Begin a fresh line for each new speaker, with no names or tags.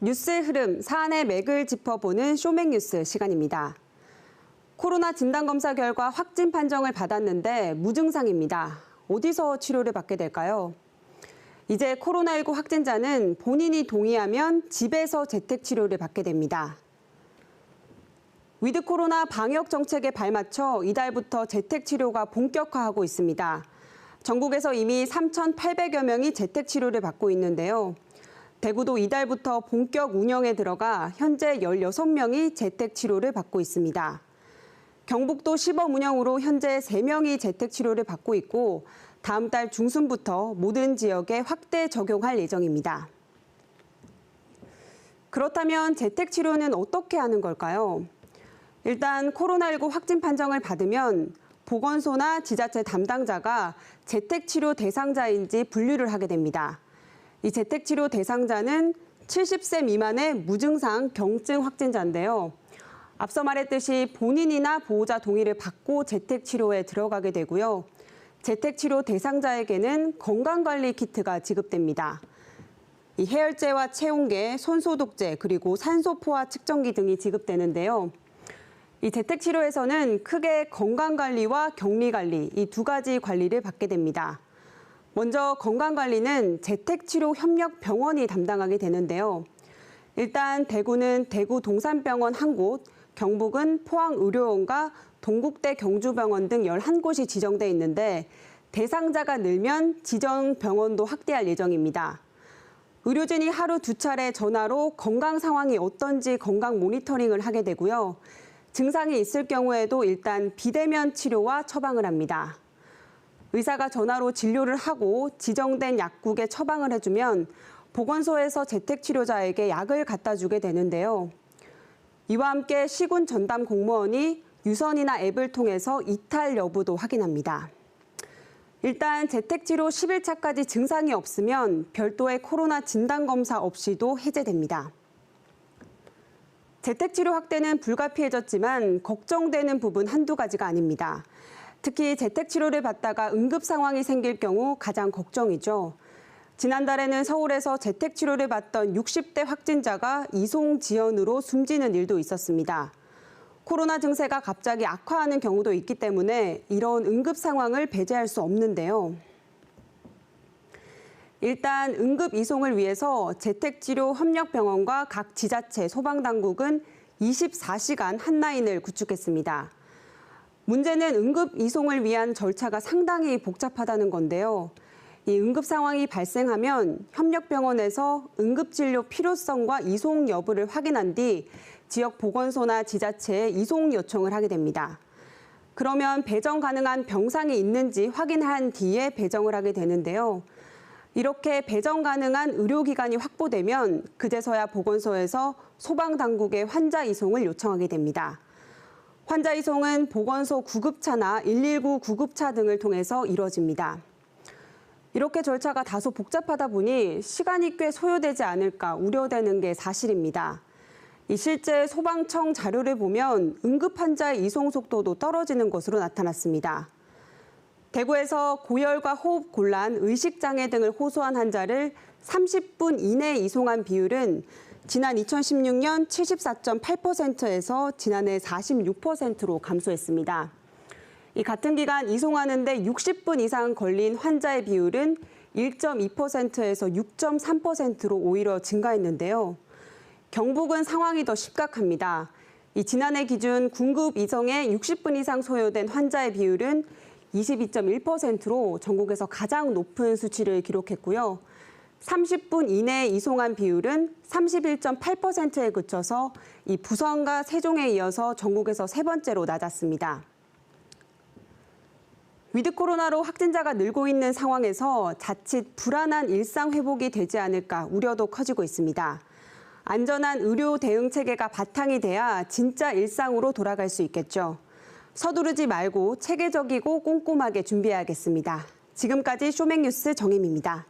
뉴스의 흐름, 사안의 맥을 짚어보는 쇼맥뉴스 시간입니다. 코로나 진단검사 결과 확진 판정을 받았는데 무증상입니다. 어디서 치료를 받게 될까요? 이제 코로나19 확진자는 본인이 동의하면 집에서 재택치료를 받게 됩니다. 위드 코로나 방역 정책에 발맞춰 이달부터 재택치료가 본격화하고 있습니다. 전국에서 이미 3,800여 명이 재택치료를 받고 있는데요. 대구도 이달부터 본격 운영에 들어가 현재 16명이 재택치료를 받고 있습니다. 경북도 시범 운영으로 현재 3명이 재택치료를 받고 있고 다음 달 중순부터 모든 지역에 확대 적용할 예정입니다. 그렇다면 재택치료는 어떻게 하는 걸까요? 일단 코로나19 확진 판정을 받으면 보건소나 지자체 담당자가 재택치료 대상자인지 분류를 하게 됩니다. 이 재택치료 대상자는 70세 미만의 무증상 경증 확진자인데요. 앞서 말했듯이 본인이나 보호자 동의를 받고 재택치료에 들어가게 되고요. 재택치료 대상자에게는 건강관리 키트가 지급됩니다. 이 해열제와 체온계, 손소독제, 그리고 산소포화 측정기 등이 지급되는데요. 이 재택치료에서는 크게 건강관리와 격리관리, 이 두 가지 관리를 받게 됩니다. 먼저 건강관리는 재택치료협력병원이 담당하게 되는데요. 일단 대구는 대구 동산병원 1곳, 경북은 포항의료원과 동국대 경주병원 등 11곳이 지정돼 있는데 대상자가 늘면 지정 병원도 확대할 예정입니다. 의료진이 하루 2차례 전화로 건강 상황이 어떤지 건강 모니터링을 하게 되고요. 증상이 있을 경우에도 일단 비대면 치료와 처방을 합니다. 의사가 전화로 진료를 하고 지정된 약국에 처방을 해주면 보건소에서 재택치료자에게 약을 갖다 주게 되는데요. 이와 함께 시군 전담 공무원이 유선이나 앱을 통해서 이탈 여부도 확인합니다. 일단 재택치료 10일차까지 증상이 없으면 별도의 코로나 진단검사 없이도 해제됩니다. 재택치료 확대는 불가피해졌지만 걱정되는 부분 한두 가지가 아닙니다. 특히 재택치료를 받다가 응급 상황이 생길 경우 가장 걱정이죠. 지난달에는 서울에서 재택치료를 받던 60대 확진자가 이송지연으로 숨지는 일도 있었습니다. 코로나 증세가 갑자기 악화하는 경우도 있기 때문에 이런 응급 상황을 배제할 수 없는데요. 일단 응급 이송을 위해서 재택치료 협력병원과 각 지자체, 소방당국은 24시간 핫라인을 구축했습니다. 문제는 응급 이송을 위한 절차가 상당히 복잡하다는 건데요. 이 응급 상황이 발생하면 협력병원에서 응급진료 필요성과 이송 여부를 확인한 뒤 지역 보건소나 지자체에 이송 요청을 하게 됩니다. 그러면 배정 가능한 병상이 있는지 확인한 뒤에 배정을 하게 되는데요. 이렇게 배정 가능한 의료기관이 확보되면 그제서야 보건소에서 소방당국에 환자 이송을 요청하게 됩니다. 환자 이송은 보건소 구급차나 119 구급차 등을 통해서 이뤄집니다. 이렇게 절차가 다소 복잡하다 보니 시간이 꽤 소요되지 않을까 우려되는 게 사실입니다. 실제 소방청 자료를 보면 응급 환자의 이송 속도도 떨어지는 것으로 나타났습니다. 대구에서 고열과 호흡 곤란, 의식장애 등을 호소한 환자를 30분 이내에 이송한 비율은 지난 2016년 74.8%에서 지난해 46%로 감소했습니다. 이 같은 기간 이송하는데 60분 이상 걸린 환자의 비율은 1.2%에서 6.3%로 오히려 증가했는데요. 경북은 상황이 더 심각합니다. 지난해 기준 군급 이송에 60분 이상 소요된 환자의 비율은 22.1%로 전국에서 가장 높은 수치를 기록했고요. 30분 이내에 이송한 비율은 31.8%에 그쳐서 이 부천과 세종에 이어서 전국에서 세 번째로 낮았습니다. 위드 코로나로 확진자가 늘고 있는 상황에서 자칫 불안한 일상 회복이 되지 않을까 우려도 커지고 있습니다. 안전한 의료 대응 체계가 바탕이 돼야 진짜 일상으로 돌아갈 수 있겠죠. 서두르지 말고 체계적이고 꼼꼼하게 준비해야겠습니다. 지금까지 쇼맥뉴스 정혜미입니다.